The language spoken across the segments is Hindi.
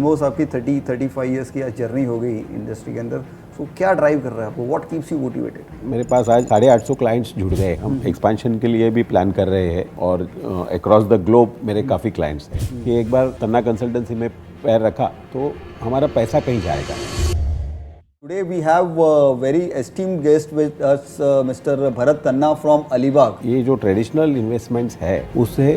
ऑलमोस्ट आपकी 35 ईयर्स की आज जर्नी हो गई इंडस्ट्री के अंदर। सो क्या ड्राइव कर रहा है आपको, व्हाट कीप्स यू मोटिवेटेड? मेरे पास आज 850 क्लाइंट्स जुड़ गए। हम एक्सपेंशन के लिए भी प्लान कर रहे हैं और अक्रॉस द ग्लोब मेरे काफ़ी क्लाइंट्स हैं कि एक बार तन्ना कंसल्टेंसी में पैर रखा तो हमारा पैसा कहीं जाएगा। Today we have a very esteemed guest with us, Mr. Bharat Tanna from Alibag. ये जो ट्रेडिशनल इन्वेस्टमेंट्स है उससे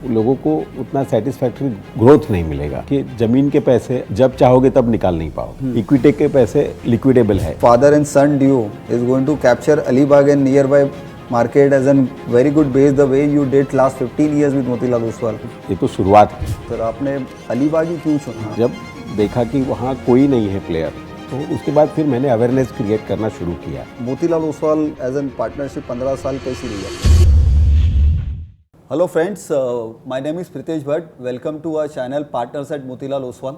लोगों को उतना सेटिस्फैक्ट्री ग्रोथ नहीं मिलेगा कि जमीन के पैसे जब चाहोगे तब निकाल नहीं पाओगे। इक्विटी के पैसे लिक्विडेबल है। Father and son duo is going to capture Alibag and nearby market as a very good base the way you did last 15 years with Motilal Oswal. ये तो शुरुआत है। सर आपने अलीबाग ही क्यों चुना? जब देखा कि वहाँ कोई नहीं है प्लेयर तो उसके बाद फिर मैंने अवेयरनेस क्रिएट करना शुरू किया। Motilal Oswal as an partnership 15 साल कैसी रही है? Hello friends, my name is Pritesh Bhatt. Welcome to our channel partners at Motilal Oswal.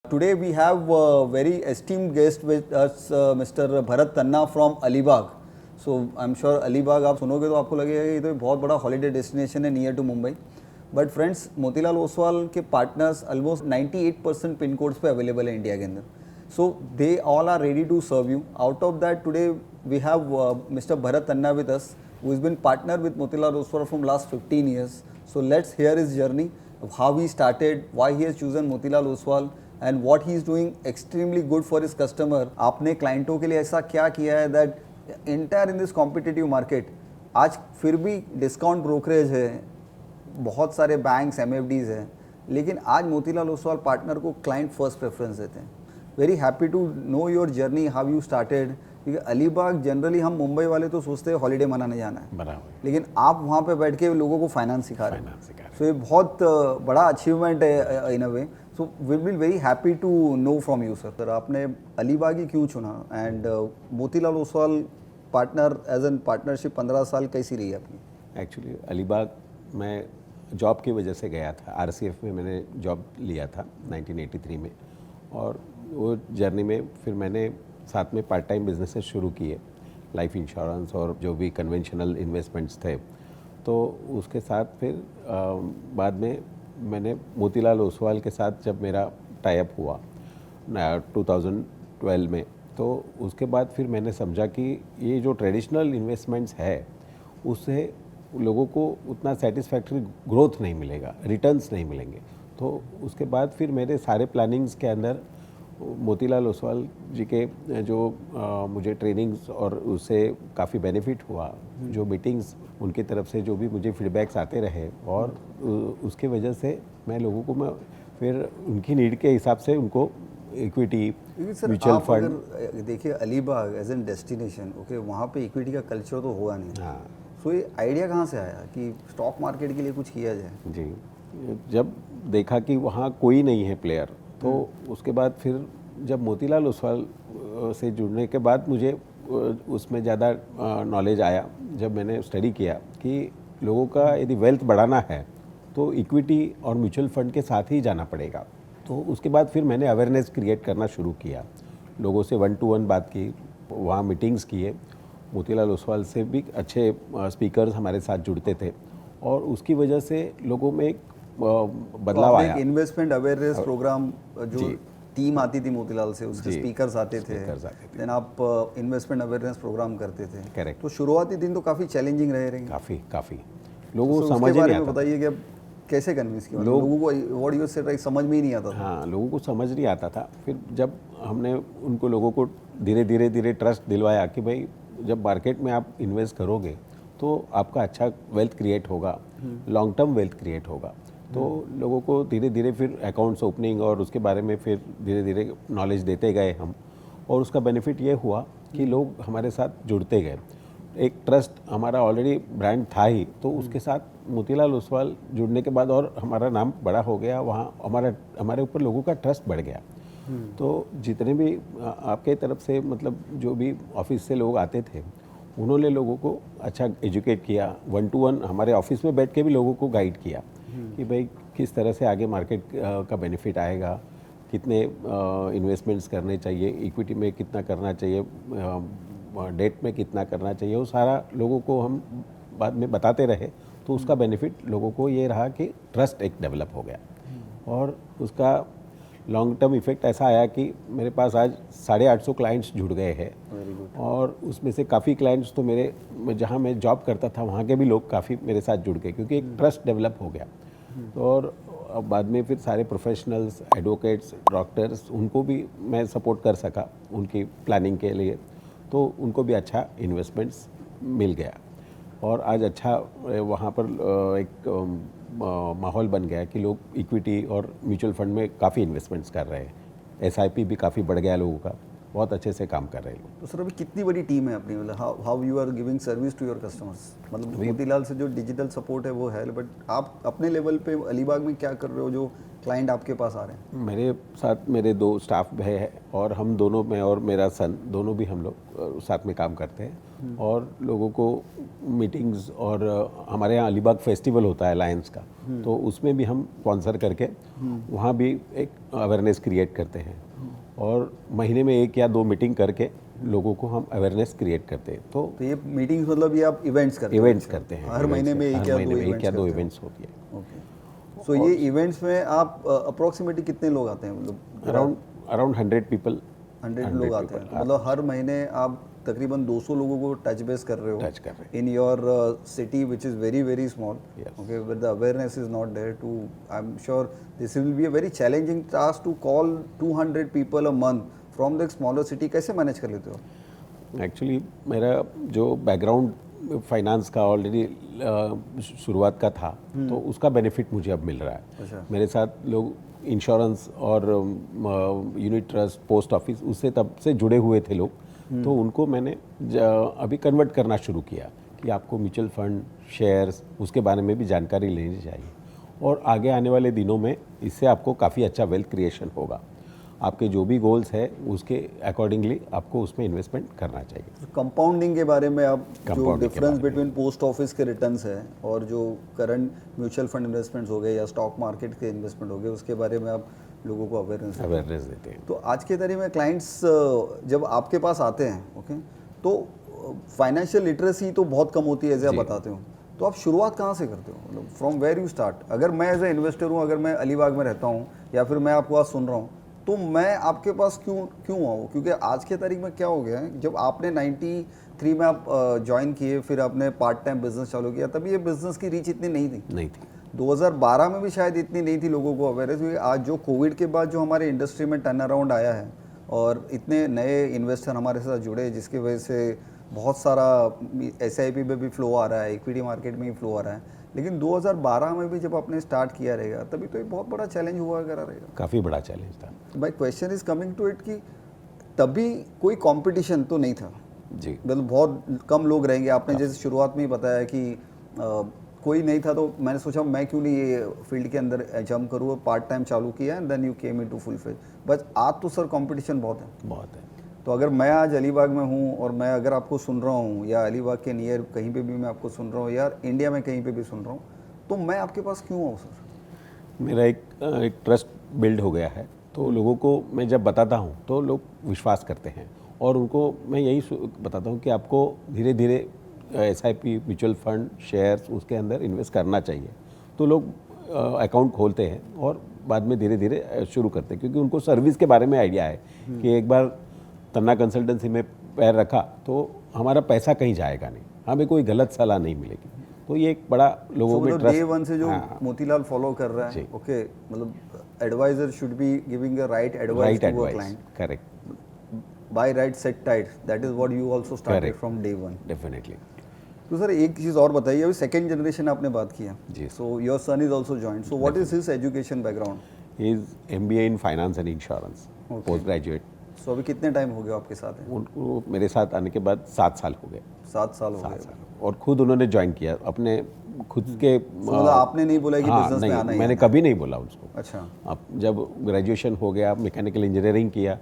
Today we have a very esteemed guest with us, Mr. Bharat Tanna from Alibag. So I'm sure Alibag आप सुनोगे तो आपको लगेगा कि ये तो बहुत बड़ा हॉलीडे डेस्टिनेशन है near to Mumbai. But friends, Motilal Oswal के पार्टनर्स ऑलमोस्ट 98% पिन कोड्स पे अवेलेबल है इंडिया के अंदर। So they all are ready to serve you. Out of that today we have mister Bharat Tanna with us who is been partner with Motilal Oswal from last 15 years. So let's hear his journey of how he started, why he has chosen Motilal Oswal and what he is doing extremely good for his customer. आपने क्लाइंटों के लिए ऐसा क्या किया है that entire in this competitive market आज फिर भी डिस्काउंट ब्रोकरेज है, बहुत सारे बैंक्स MFDs हैं, लेकिन आज मोतीलाल ओसवाल पार्टनर को क्लाइंट फर्स्ट प्रेफरेंस देते हैं। Very happy to know your journey, how you started. क्योंकि अलीबाग जनरली हम मुंबई वाले तो सोचते हैं हॉलीडे मनाने जाना है, बराबर, लेकिन आप वहाँ पे बैठ के लोगों को फाइनेंस सिखा रहे हैं। सो ये बहुत बड़ा अचीवमेंट है in a way. So we will very happy to know from you sir. Sir आपने अलीबाग ही क्यों चुना and Motilal Oswal partner as an partnership 15 साल कैसी रही है आपकी? एक्चुअली अलीबाग मैं जॉब की वजह से गया था। RCF में मैंने जॉब लिया था 1983 में, और वो जर्नी में फिर मैंने साथ में पार्ट टाइम बिजनेसेस शुरू किए, लाइफ इंश्योरेंस और जो भी कन्वेंशनल इन्वेस्टमेंट्स थे। तो उसके साथ फिर बाद में मैंने मोतीलाल ओसवाल के साथ जब मेरा टाई अप हुआ 2012 में, तो उसके बाद फिर मैंने समझा कि ये जो ट्रेडिशनल इन्वेस्टमेंट्स है उससे लोगों को उतना सेटिस्फैक्ट्री ग्रोथ नहीं मिलेगा, रिटर्न्स नहीं मिलेंगे। तो उसके बाद फिर मेरे सारे प्लानिंग्स के अंदर मोतीलाल ओसवाल जी के जो मुझे ट्रेनिंग्स और उससे काफ़ी बेनिफिट हुआ, जो मीटिंग्स उनकी तरफ से जो भी मुझे फीडबैक्स आते रहे, और उसके वजह से मैं लोगों को मैं फिर उनकी नीड के हिसाब से उनको इक्विटी, म्यूचुअल फंड। देखिए Alibaug as an destination, okay, वहाँ पे इक्विटी का कल्चर तो हुआ नहीं। हाँ। सो ये आइडिया कहाँ से आया कि स्टॉक मार्केट के लिए कुछ किया जाए? जी, जब देखा कि वहाँ कोई नहीं है प्लेयर, तो उसके बाद फिर जब मोतीलाल ओसवाल से जुड़ने के बाद मुझे उसमें ज़्यादा नॉलेज आया। जब मैंने स्टडी किया कि लोगों का यदि वेल्थ बढ़ाना है तो इक्विटी और म्यूचुअल फंड के साथ ही जाना पड़ेगा। तो उसके बाद फिर मैंने अवेयरनेस क्रिएट करना शुरू किया, लोगों से 1-to-1 बात की, वहाँ मीटिंग्स किए। मोतीलाल ओसवाल से भी अच्छे स्पीकर्स हमारे साथ जुड़ते थे, और उसकी वजह से लोगों में एक बदलाव आया। इन्वेस्टमेंट अवेयरनेस प्रोग्राम जो टीम आती थी मोतीलाल से, उसके स्पीकर्स आते थे, देन आप इन्वेस्टमेंट अवेयरनेस प्रोग्राम करते थे। करेक्ट। तो शुरुआती दिन तो काफ़ी चैलेंजिंग रहे। काफ़ी लोगों को समझ ही नहीं आता। बताइए कि अब कैसे कन्विंस किया लोगों को, व्हाट यू सेड, समझ में ही नहीं आता था। हाँ, लोगों को समझ नहीं आता था। फिर जब हमने उनको लोगों को धीरे धीरे ट्रस्ट दिलवाया कि भाई जब मार्केट में आप इन्वेस्ट करोगे तो आपका अच्छा वेल्थ क्रिएट होगा, लॉन्ग टर्म वेल्थ क्रिएट होगा। तो लोगों को धीरे धीरे फिर अकाउंट्स ओपनिंग और उसके बारे में फिर धीरे धीरे नॉलेज देते गए हम, और उसका बेनिफिट ये हुआ कि लोग हमारे साथ जुड़ते गए। एक ट्रस्ट हमारा ऑलरेडी ब्रांड था ही, तो उसके साथ मोतीलाल ओसवाल जुड़ने के बाद और हमारा नाम बड़ा हो गया, वहाँ हमारे ऊपर लोगों का ट्रस्ट बढ़ गया। तो जितने भी आपके तरफ से मतलब जो भी ऑफिस से लोग आते थे, उन्होंने लोगों को अच्छा एजुकेट किया। 1-to-1 हमारे ऑफिस में बैठ के भी लोगों को गाइड किया कि भाई किस तरह से आगे मार्केट का बेनिफिट आएगा, कितने इन्वेस्टमेंट्स करने चाहिए, इक्विटी में कितना करना चाहिए, डेट में कितना करना चाहिए, वो सारा लोगों को हम बाद में बताते रहे तो उसका बेनिफिट लोगों को ये रहा कि ट्रस्ट एक डेवलप हो गया और उसका लॉन्ग टर्म इफेक्ट ऐसा आया कि मेरे पास आज 850 क्लाइंट्स जुड़ गए हैं और उसमें से काफ़ी क्लाइंट्स तो मेरे जहाँ मैं जॉब करता था वहाँ के भी लोग काफ़ी मेरे साथ जुड़ गए क्योंकि एक ट्रस्ट डेवलप हो गया। और अब बाद में फिर सारे प्रोफेशनल्स, एडवोकेट्स, डॉक्टर्स, उनको भी मैं सपोर्ट कर सका उनकी प्लानिंग के लिए, तो उनको भी अच्छा इन्वेस्टमेंट्स मिल गया और आज अच्छा वहाँ पर एक माहौल बन गया कि लोग इक्विटी और म्यूचुअल फंड में काफ़ी इन्वेस्टमेंट्स कर रहे हैं। एसआईपी भी काफ़ी बढ़ गया लोगों का, बहुत अच्छे से काम कर रहे हैं लोग। तो सर अभी कितनी बड़ी टीम है अपनी, मतलब how you are giving service to your customers? मतलब मोतीलाल से जो डिजिटल सपोर्ट है वो है, बट आप अपने लेवल पे अलीबाग में क्या कर रहे हो जो क्लाइंट आपके पास आ रहे हैं? मेरे साथ मेरे 2 स्टाफ है और हम दोनों, मैं और मेरा सन दोनों भी हम लोग साथ में काम करते हैं और लोगों को मीटिंग्स और हमारे यहाँ अलीबाग फेस्टिवल होता है लायंस का, तो उसमें भी हम स्पॉन्सर करके वहाँ भी एक अवेयरनेस क्रिएट करते हैं और महीने में 1 या 2 मीटिंग करके लोगों को हम अवेयरनेस क्रिएट करते हैं। तो ये मीटिंग्स मतलब ये आप इवेंट्स करते करते हैं, हर महीने में 1 या 2 इवेंट्स होती है। ओके, सो ये इवेंट्स में आप अप्रोक्सीमेटली कितने लोग आते हैं? मतलब अराउंड 100 पीपल, 100 लोग आते हैं, तो मतलब हर महीने आप तकरीबन 200 लोगों को टच बेस कर रहे हो in your city which is very very small. Okay, but the awareness is not there too, I am sure this will be a very challenging task to call 200 people a month from the smaller city. कैसे मैनेज कर लेते हो? एक्चुअली मेरा जो बैकग्राउंड फाइनेंस का ऑलरेडी शुरुआत का था, तो उसका बेनिफिट मुझे अब मिल रहा है। अच्छा। मेरे साथ लोग इंश्योरेंस और यूनिट ट्रस्ट, पोस्ट ऑफिस, उससे तब से जुड़े हुए थे लोग, तो उनको मैंने अभी कन्वर्ट करना शुरू किया कि आपको म्यूचुअल फंड, शेयर्स, उसके बारे में भी जानकारी लेनी चाहिए और आगे आने वाले दिनों में इससे आपको काफ़ी अच्छा वेल्थ क्रिएशन होगा। आपके जो भी गोल्स है उसके अकॉर्डिंगली आपको उसमें इन्वेस्टमेंट करना चाहिए। कंपाउंडिंग के बारे में आप, जो Compounding के डिफरेंस बारे में। बिटवीन पोस्ट ऑफिस के रिटर्न्स है और जो करंट म्यूचुअल फंड इन्वेस्टमेंट्स हो गए या स्टॉक मार्केट के इन्वेस्टमेंट हो गए, उसके बारे में आप लोगों को अवेयरनेस देते हैं। तो आज के तारीख में क्लाइंट्स जब आपके पास आते हैं, ओके, तो फाइनेंशियल लिटरेसी तो बहुत कम होती है जैसे आप बताते हो, तो आप शुरुआत कहाँ से करते हो? मतलब फ्रॉम वेयर यू स्टार्ट? अगर मैं एज ए इन्वेस्टर हूँ, अगर मैं अलीबाग में रहता हूँ या फिर मैं आपको आज सुन रहा हूँ, तो मैं आपके पास क्यों आऊँ? क्योंकि आज के तारीख में क्या हो गया है, जब आपने 93 में आप ज्वाइन किए, फिर आपने पार्ट टाइम बिजनेस चालू किया, तभी ये बिजनेस की रीच इतनी नहीं थी। 2012 में भी शायद इतनी नहीं थी लोगों को अवेयरनेस, क्योंकि आज जो कोविड के बाद जो हमारे इंडस्ट्री में टर्न अराउंड आया है और इतने नए इन्वेस्टर हमारे साथ जुड़े, जिसकी वजह से बहुत सारा SIP में भी फ्लो आ रहा है, इक्विटी मार्केट में भी फ्लो आ रहा है। लेकिन 2012 में भी जब आपने स्टार्ट किया रहेगा, तभी तो एक बहुत बड़ा चैलेंज हुआ करा रहेगा। काफ़ी बड़ा चैलेंज था। My question is coming to it कि तभी कोई कंपटीशन तो नहीं था जी, मतलब बहुत कम लोग रहेंगे। आपने जैसे शुरुआत में ही बताया कि कोई नहीं था, तो मैंने सोचा मैं क्यों नहीं ये फील्ड के अंदर जंप करूँ और पार्ट टाइम चालू किया and then you came into full phase. बस आज तो सर कंपटीशन बहुत है। तो अगर मैं आज अलीबाग में हूँ और मैं अगर आपको सुन रहा हूँ या अलीबाग के नियर कहीं पे भी मैं आपको सुन रहा हूँ या इंडिया में कहीं पे भी सुन रहा हूँ, तो मैं आपके पास क्यों आऊँ सर? मेरा एक ट्रस्ट बिल्ड हो गया है, तो लोगों को मैं जब बताता हूँ तो लोग विश्वास करते हैं और उनको मैं यही बताता हूँ कि आपको धीरे धीरे SIP, म्यूचुअल फंड, शेयर्स, उसके अंदर इन्वेस्ट करना चाहिए। तो लोग अकाउंट खोलते हैं और बाद में धीरे धीरे शुरू करते हैं, क्योंकि उनको सर्विस के बारे में आइडिया है कि एक बार तन्ना कंसल्टेंसी में पैर रखा तो हमारा पैसा कहीं जाएगा नहीं, हमें कोई गलत सलाह नहीं मिलेगी। तो ये एक बड़ा लोगों में ट्रस्ट, डे वन से जो मोतीलाल फॉलो कर रहा है, ओके, मतलब adviser should be giving the right advice to a client. Correct, by right set tight, that is what you also started from day one. Definitely. तो सर एक चीज़ और बताइए, अभी सेकंड जनरेशन आपने बात किया जी। So your son is also joined, so what is his education background? He is MBA in finance and insurance, post graduate. So अभी कितने टाइम हो गया आपके साथ है? उनको मेरे साथ आने के बाद 7 साल हो गए। 7 साल हो गए। और खुद उन्होंने ज्वाइन किया अपने खुद के। मतलब आपने नहीं बोला कि बिजनेस में आना है? मैंने कभी नहीं बोला उसको। अच्छा। अब जब ग्रेजुएशन हो गया, मैकेनिकल इंजीनियरिंग किया,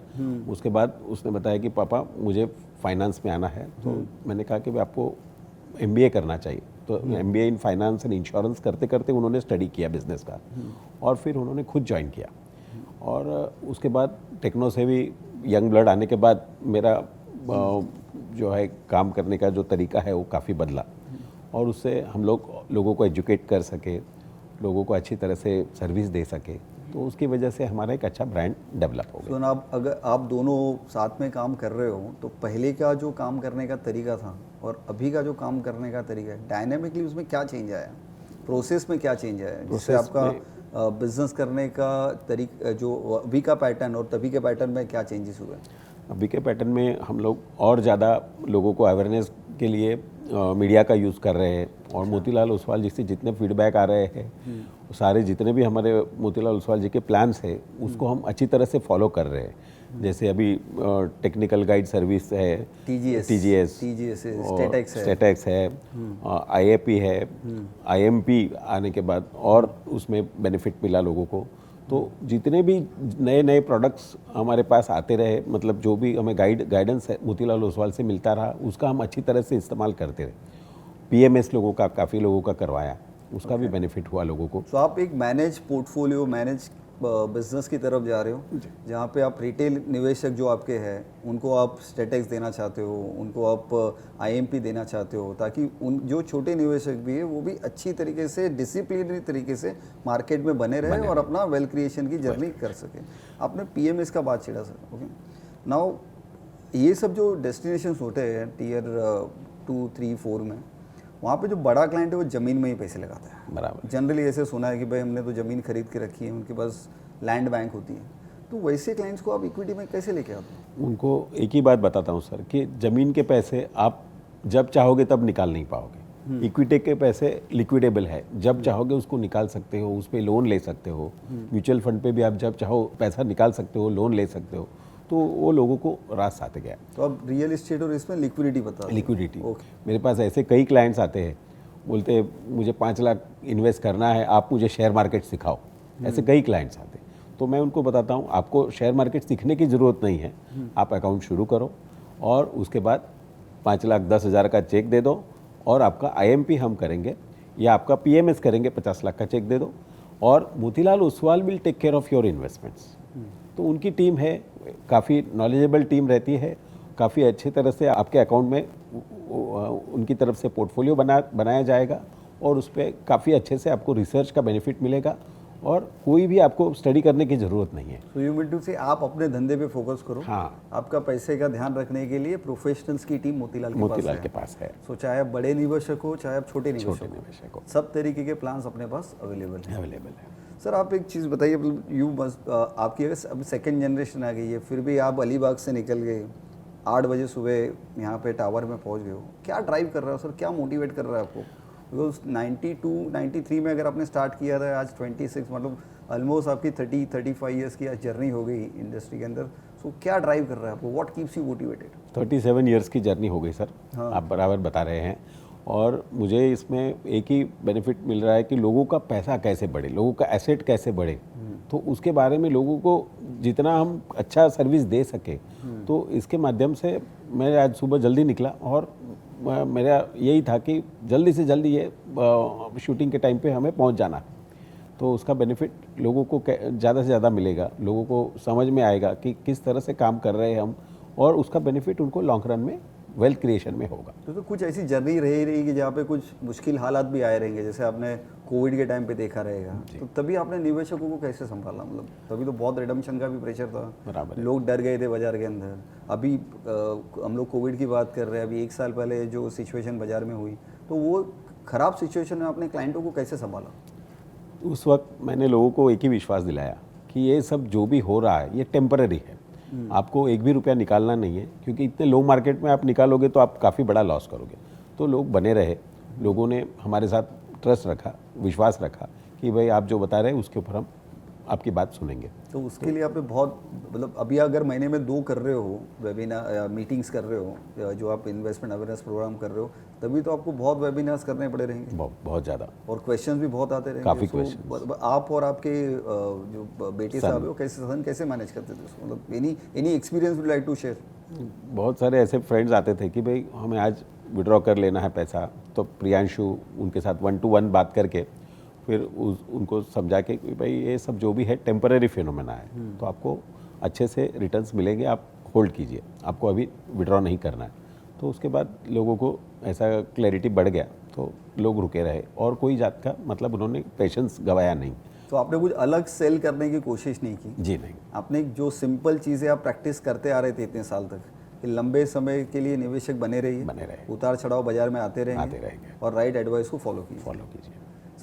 उसके बाद उसने बताया कि पापा मुझे फाइनेंस में आना है, तो मैंने कहा कि आपको MBA करना चाहिए। तो MBA in finance and insurance करते करते उन्होंने स्टडी किया बिजनेस का और फिर उन्होंने खुद ज्वाइन किया। और उसके बाद टेक्नो से भी यंग ब्लड आने के बाद मेरा जो है काम करने का जो तरीका है वो काफ़ी बदला और उससे हम लोगों को एजुकेट कर सके, लोगों को अच्छी तरह से सर्विस दे सके, तो उसकी वजह से हमारा एक अच्छा ब्रांड डेवलप हो गया। सो आप अगर आप दोनों साथ में काम कर रहे हो तो पहले का जो काम करने का तरीका था और अभी का जो काम करने का तरीका है, डायनामिकली उसमें क्या चेंज आया, प्रोसेस में क्या चेंज आया, जिससे आपका बिजनेस करने का तरीका जो अभी का पैटर्न और तभी के पैटर्न में क्या चेंजेस हुए? अभी के पैटर्न में हम लोग और ज़्यादा लोगों को अवेयरनेस के लिए मीडिया का यूज़ कर रहे हैं, और मोतीलाल ओसवाल जी से जितने फीडबैक आ रहे हैं, वो सारे जितने भी हमारे मोतीलाल ओसवाल जी के प्लान्स हैं उसको हम अच्छी तरह से फॉलो कर रहे हैं। जैसे अभी टेक्निकल गाइड सर्विस है, TGS, स्टेटेक्स है, IAP है, IMP आने के बाद और उसमें बेनिफिट मिला लोगों को। तो जितने भी नए नए प्रोडक्ट्स हमारे पास आते रहे, मतलब जो भी हमें गाइडेंस है मोतीलाल ओसवाल से मिलता रहा, उसका हम अच्छी तरह से इस्तेमाल करते रहे। PMS लोगों का, काफ़ी लोगों का करवाया, उसका भी बेनिफिट हुआ लोगों को। तो आप एक मैनेज पोर्टफोलियो, मैनेज बिजनेस की तरफ जा रहे हो, जहाँ पे आप रिटेल निवेशक जो आपके हैं उनको आप स्टेटेक्स देना चाहते हो, उनको आप IMP देना चाहते हो, ताकि उन जो छोटे निवेशक भी है वो भी अच्छी तरीके से डिसिप्लिनरी तरीके से मार्केट में बने रहे और अपना वेल्थ क्रिएशन की जर्नी कर सके। आपने PMS का बात छेड़ा सर, ओके। नाउ ये सब जो डेस्टिनेशंस होते हैं टियर 2, 3, 4 में, वहाँ पे जो बड़ा क्लाइंट है वो ज़मीन में ही पैसे लगाता है। बराबर। जनरली ऐसे सुना है कि भाई हमने तो ज़मीन खरीद के रखी है, उनके पास लैंड बैंक होती है। तो वैसे क्लाइंट्स को आप इक्विटी में कैसे लेके आते हो? उनको एक ही बात बताता हूँ सर, कि ज़मीन के पैसे आप जब चाहोगे तब निकाल नहीं पाओगे। इक्विटी के पैसे लिक्विडेबल है, जब चाहोगे उसको निकाल सकते हो, उस पर लोन ले सकते हो। म्यूचुअल फंड पे भी आप जब चाहो पैसा निकाल सकते हो, लोन ले सकते हो। तो वो लोगों को रास आते गया। तो अब रियल एस्टेट और इसमें लिक्विडिटी बता दो। लिक्विडिटी, मेरे पास ऐसे कई क्लाइंट्स आते हैं, बोलते मुझे 5 लाख इन्वेस्ट करना है, आप मुझे शेयर मार्केट सिखाओ। ऐसे कई क्लाइंट्स आते हैं। तो मैं उनको बताता हूँ, आपको शेयर मार्केट सीखने की ज़रूरत नहीं है, आप अकाउंट शुरू करो और उसके बाद 5,10,000 का चेक दे दो, और आपका IMP हम करेंगे या आपका PMS करेंगे, 50 लाख का चेक दे दो, और Motilal Oswal will take care of your investments. तो उनकी टीम है, काफ़ी नॉलेजेबल टीम रहती है, काफ़ी अच्छी तरह से आपके अकाउंट में उनकी तरफ से पोर्टफोलियो बनाया जाएगा, और उस पर काफ़ी अच्छे से आपको रिसर्च का बेनिफिट मिलेगा, और कोई भी आपको स्टडी करने की ज़रूरत नहीं है। तो यू मीन टू से आप अपने धंधे पे फोकस करो। हाँ, आपका पैसे का ध्यान रखने के लिए प्रोफेशनल्स की टीम मोतीलाल के पास है। सो चाहे आप बड़े निवेशक हो, चाहे आप छोटे निवेशक निवेशक हो, सब तरीके के प्लान्स अपने पास अवेलेबल है। सर आप एक चीज़ बताइए, यू मस्ट आपकी अब सेकेंड जनरेशन आ गई है, फिर भी आप अलीबाग से निकल गए, 8 बजे सुबह यहाँ पे टावर में पहुँच गए हो। क्या ड्राइव कर रहा है सर, क्या मोटिवेट कर रहा है आपको? बिकॉज 92, 93 में अगर आपने स्टार्ट किया था, आज 26, मतलब ऑलमोस्ट आपकी 35 ईयर्स की आज जर्नी हो गई इंडस्ट्री के अंदर। सो क्या ड्राइव कर रहा है आपको, what keeps you motivated? 37 years की जर्नी हो गई सर। हाँ। आप बराबर बता रहे हैं, और मुझे इसमें एक ही बेनिफिट मिल रहा है कि लोगों का पैसा कैसे बढ़े, लोगों का एसेट कैसे बढ़े। तो उसके बारे में लोगों को जितना हम अच्छा सर्विस दे सके, तो इसके माध्यम से मैं आज सुबह जल्दी निकला, और मेरा यही था कि जल्दी से जल्दी ये शूटिंग के टाइम पे हमें पहुंच जाना। तो उसका बेनिफिट लोगों को ज़्यादा से ज़्यादा मिलेगा, लोगों को समझ में आएगा कि किस तरह से काम कर रहे हैं हम, और उसका बेनिफिट उनको लॉन्ग रन में वेल्थ क्रिएशन में होगा। तो कुछ ऐसी जर्नी रही कि जहाँ पे कुछ मुश्किल हालात भी आए रहेंगे, जैसे आपने कोविड के टाइम पे देखा रहेगा, तो तभी आपने निवेशकों को कैसे संभाला? मतलब तभी तो बहुत रिडम्पशन का भी प्रेशर था, बराबर, लोग डर गए थे बाजार के अंदर। अभी हम लोग कोविड की बात कर रहे हैं, अभी 1 साल पहले जो सिचुएशन बाजार में हुई, तो वो ख़राब सिचुएशन में अपने क्लाइंटों को कैसे संभाला? उस वक्त मैंने लोगों को एक ही विश्वास दिलाया कि ये सब जो भी हो रहा है ये टेम्पररी है, आपको एक भी रुपया निकालना नहीं है, क्योंकि इतने लो मार्केट में आप निकालोगे तो आप काफ़ी बड़ा लॉस करोगे। तो लोग बने रहे, लोगों ने हमारे साथ ट्रस्ट रखा, विश्वास रखा कि भाई आप जो बता रहे हैं उसके ऊपर हम आपकी बात सुनेंगे। तो उसके लिए आपने बहुत, मतलब अभी अगर महीने में 2 कर रहे हो वेबिनार मीटिंग्स कर रहे हो, जो आप इन्वेस्टमेंट अवेयरनेस प्रोग्राम कर रहे हो, तभी तो आपको बहुत वेबिनार्स करने पड़े रहेंगे, बहुत ज़्यादा, और क्वेश्चंस भी बहुत आते रहेंगे। काफ़ी क्वेश्चन। आप और आपके जो बेटे साहब है, कैसे मैनेज करते थे उसको? मतलब any experience would like to share? बहुत सारे ऐसे फ्रेंड्स आते थे कि भाई हमें आज विड्रॉ कर लेना है पैसा, तो प्रियांशु उनके साथ 1-to-1 बात करके फिर उनको समझा के कि भाई ये सब जो भी है टेम्पररी फिनोमेना है, तो आपको अच्छे से रिटर्न्स मिलेंगे, आप होल्ड कीजिए, आपको अभी विड्रॉ नहीं करना है। तो उसके बाद लोगों को ऐसा क्लैरिटी बढ़ गया, तो लोग रुके रहे और कोई जात का मतलब उन्होंने पेशेंस गवाया नहीं। तो आपने कुछ अलग सेल करने की कोशिश नहीं की? जी नहीं। आपने जो सिंपल चीज़ें आप प्रैक्टिस करते आ रहे थे इतने साल तक कि लंबे समय के लिए निवेशक बने रहिए, बने रहे, उतार चढ़ाव बाजार में आते रहेंगे और राइट एडवाइस को फॉलो कीजिए।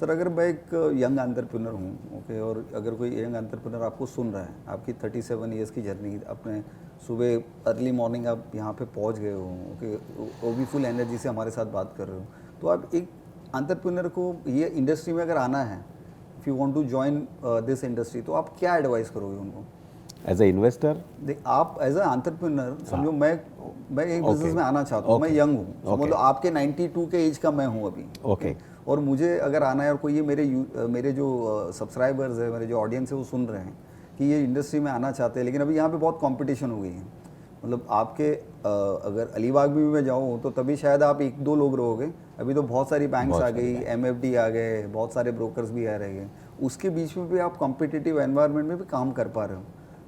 सर अगर मैं एक यंग एंटरप्रेन्योर हूँ, ओके, और अगर कोई यंग एंटरप्रेन्योर आपको सुन रहा है, आपकी 37 ईयर्स की जर्नी, अपने सुबह अर्ली मॉर्निंग आप यहाँ पे पहुँच गए हो, ओके, वो भी फुल एनर्जी से हमारे साथ बात कर रहे हो, तो आप एक एंटरप्रेन्योर को ये इंडस्ट्री में अगर आना है, if you want to join this industry, तो आप क्या एडवाइस करोगे उनको? As a investor? आप एज ए एंटरप्रेन्योर समझो, मैं एक बिजनेस में आना चाहता हूँ, मैं यंग हूँ, समझ लो आपके 92 के एज का मैं हूँ अभी, ओके, और मुझे अगर आना है और कोई ये मेरे जो सब्सक्राइबर्स है, मेरे जो ऑडियंस है वो सुन रहे हैं कि ये इंडस्ट्री में आना चाहते हैं, लेकिन अभी यहाँ पे बहुत कंपटीशन हो गई है, मतलब आपके अगर अलीबाग में भी मैं जाऊँ तो तभी शायद आप 1-2 लोग रहोगे, अभी तो बहुत सारी बैंक्स आ गई, MFD आ गए, बहुत सारे ब्रोकर्स भी आ रहे हैं, उसके बीच में भी आप कॉम्पिटिटिव एनवायरनमेंट में भी काम कर पा रहे हो,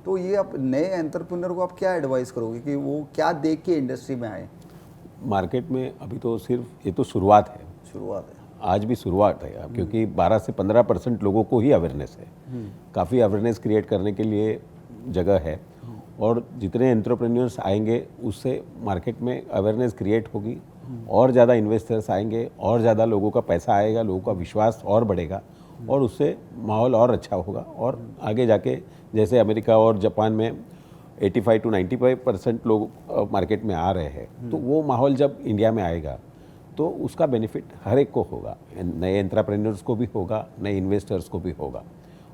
तो ये आप नए एंटरप्रेन्योर को आप क्या एडवाइस करोगे कि वो क्या देख के इंडस्ट्री में आए? मार्केट में अभी तो सिर्फ ये तो शुरुआत है, आज भी शुरुआत है, क्योंकि 12 से 15% लोगों को ही अवेयरनेस है। काफ़ी अवेयरनेस क्रिएट करने के लिए जगह है, और जितने एंटरप्रेन्योर्स आएंगे उससे मार्केट में अवेयरनेस क्रिएट होगी, और ज़्यादा इन्वेस्टर्स आएंगे, और ज़्यादा लोगों का पैसा आएगा, लोगों का विश्वास और बढ़ेगा, और उससे माहौल और अच्छा होगा, और आगे जाके जैसे अमेरिका और जापान में 85 to 95% लोग मार्केट में आ रहे हैं, तो वो माहौल जब इंडिया में आएगा तो उसका बेनिफिट हर एक को होगा, नए एंटरप्रेन्योर्स को भी होगा, नए इन्वेस्टर्स को भी होगा,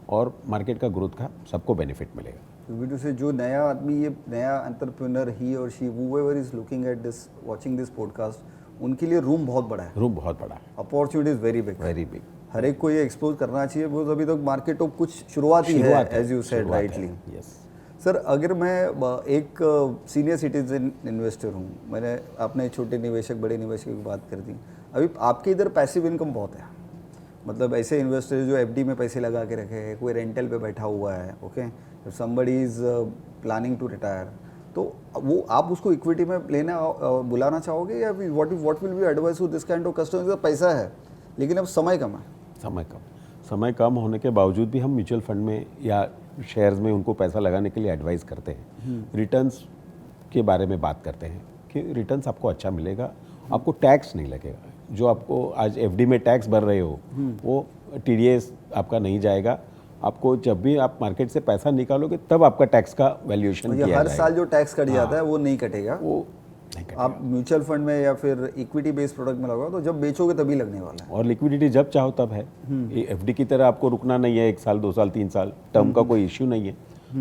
और मार्केट का ग्रोथ का सबको बेनिफिट मिलेगा। तो वीडियो से जो नया आदमी, ये नया एंटरप्रेन्योर, ही और she, whoever is looking at this, watching this podcast, उनके लिए रूम बहुत बड़ा है, रूम बहुत बड़ा है, opportunities very big, very big, हर एक को ये एक्सप्लोर करना चाहिए, वो अभी तक मार्केट तो कुछ शुरुआत ही है, as you said rightly. Yes sir अगर मैं एक सीनियर सिटीजन इन्वेस्टर हूँ, मैंने आपने छोटे निवेशक बड़े निवेशक की बात कर दी, अभी आपके इधर पैसिव इनकम बहुत है, मतलब ऐसे इन्वेस्टर जो FD में पैसे लगा के रखे हैं, कोई रेंटल पे बैठा हुआ है, okay, if somebody is planning to retire, तो वो आप उसको इक्विटी में लेना बुलाना चाहोगे, या what will be advice to this kind of customer? पैसा है लेकिन अब समय कम है। समय कम होने के बावजूद भी हम म्यूचुअल फंड में या शेयर्स में उनको पैसा लगाने के लिए एडवाइस करते हैं। रिटर्न्स के बारे में बात करते हैं कि रिटर्न्स आपको अच्छा मिलेगा, आपको टैक्स नहीं लगेगा, जो आपको आज FD में टैक्स भर रहे हो वो TDS आपका नहीं जाएगा, आपको जब भी आप मार्केट से पैसा निकालोगे तब आपका टैक्स का वैल्यूएशन किया हर जाएगा। साल जो टैक्स कट जाता है वो नहीं कटेगा, वो नहीं कटेगा। आप म्यूचुअल फंड में या फिर इक्विटी बेस्ड प्रोडक्ट में लगाओ तो जब बेचोगे तभी लगने वाला है, और लिक्विडिटी जब चाहो तब है, ये FD की तरह आपको रुकना नहीं है 1 साल 2 साल 3 साल, टर्म का कोई इश्यू नहीं है,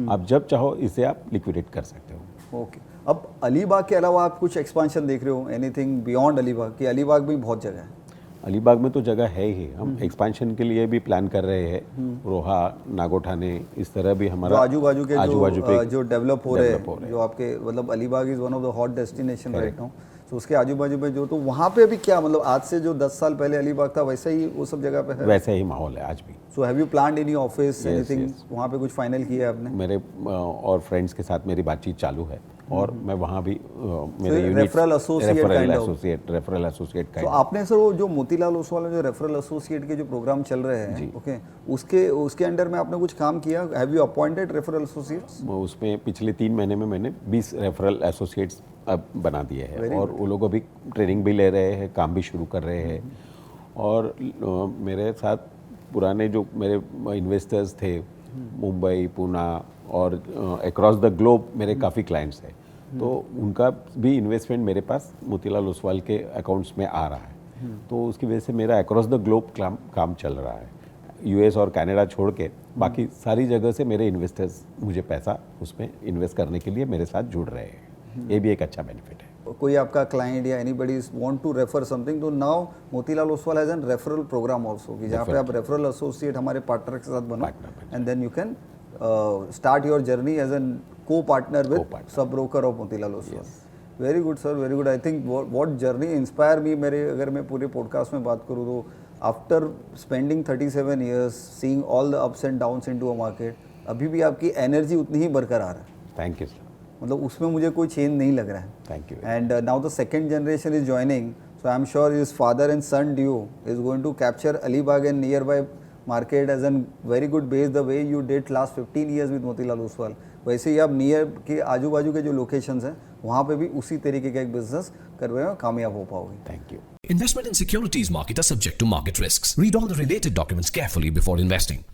आप जब चाहो इसे आप लिक्विडेट कर सकते हो। ओके। अब अलीबाग के अलावा आप कुछ एक्सपांशन देख रहे हो, एनीथिंग बियॉन्ड अलीबाग? कि अलीबाग में बहुत जगह है? अलीबाग में तो जगह है ही, हम एक्सपेंशन के लिए भी प्लान कर रहे हैं, रोहा, नागोठाने, इस तरह भी हमारा आजू बाजू के जो डेवलप हो रहे हैं, जो आपके मतलब Alibag is one of the hot destination right now, तो उसके आजू बाजू में जो, तो वहाँ पे अभी क्या मतलब आज से जो 10 साल पहले अलीबाग था वैसा ही वो सब जगह पे है? वैसे ही माहौल है आज भी। So have you planned any office anything वहाँ पे कुछ फाइनल किया है आपने? मेरे और फ्रेंड्स के साथ मेरी बातचीत चालू है, और मैं वहाँ भी मेरे यूनिट रेफरल एसोसिएट तो आपने सर वो जो मोतीलाल ओसवाल में जो रेफरल एसोसिएट के जो प्रोग्राम चल रहे हैं, ओके, उसके अंडर में आपने कुछ काम किया? Have you appointed referral associates? उसमें पिछले 3 महीने में मैंने 20 रेफरल एसोसिएट्स अब बना दिए हैं, और वो लोग अभी ट्रेनिंग भी ले रहे हैं, काम भी शुरू कर रहे हैं, और मेरे साथ पुराने जो मेरे इन्वेस्टर्स थे मुंबई, पूना और अक्रॉस द ग्लोब मेरे काफ़ी क्लाइंट्स हैं, तो उनका भी इन्वेस्टमेंट मेरे पास मोतीलाल ओसवाल के अकाउंट्स में आ रहा है, तो उसकी वजह से मेरा अक्रॉस द ग्लोब काम चल रहा है। US और कनाडा छोड़ के बाकी सारी जगह से मेरे इन्वेस्टर्स मुझे पैसा उसमें इन्वेस्ट करने के लिए मेरे साथ जुड़ रहे हैं, ये भी एक अच्छा बेनिफिट है। कोई आपका क्लाइंट या anybody want to refer something, तो now Motilal Oswal has an referral program also, कि जहाँ पे आप रेफरल एसोसिएट हमारे पार्टनर के साथ बनो, and then you can start your journey as an co partner with sub broker of Motilal Oswal. Very good sir, very good. I think what journey inspire me, मेरे अगर मैं पूरे पॉडकास्ट में बात करूँ तो after spending 37 years seeing all the ups and downs into a market, अभी भी आपकी एनर्जी उतनी ही बरकरार है। थैंक यू सर, मतलब उसमें मुझे कोई चेंज नहीं लग रहा है। Thank you. And now the second generation is joining, So I'm sure his father and son duo is going to capture Alibag and nearby market as a very good base the way you did last 15 years with Motilal Oswal. वैसे ही आप नियर के आजू बाजू के जो लोकेशंस हैं वहाँ पे भी उसी तरीके का एक बिजनेस करने में कामयाब हो पाओगे. Thank you. Investment in securities market are subject to market risks. Read all the related documents carefully before investing.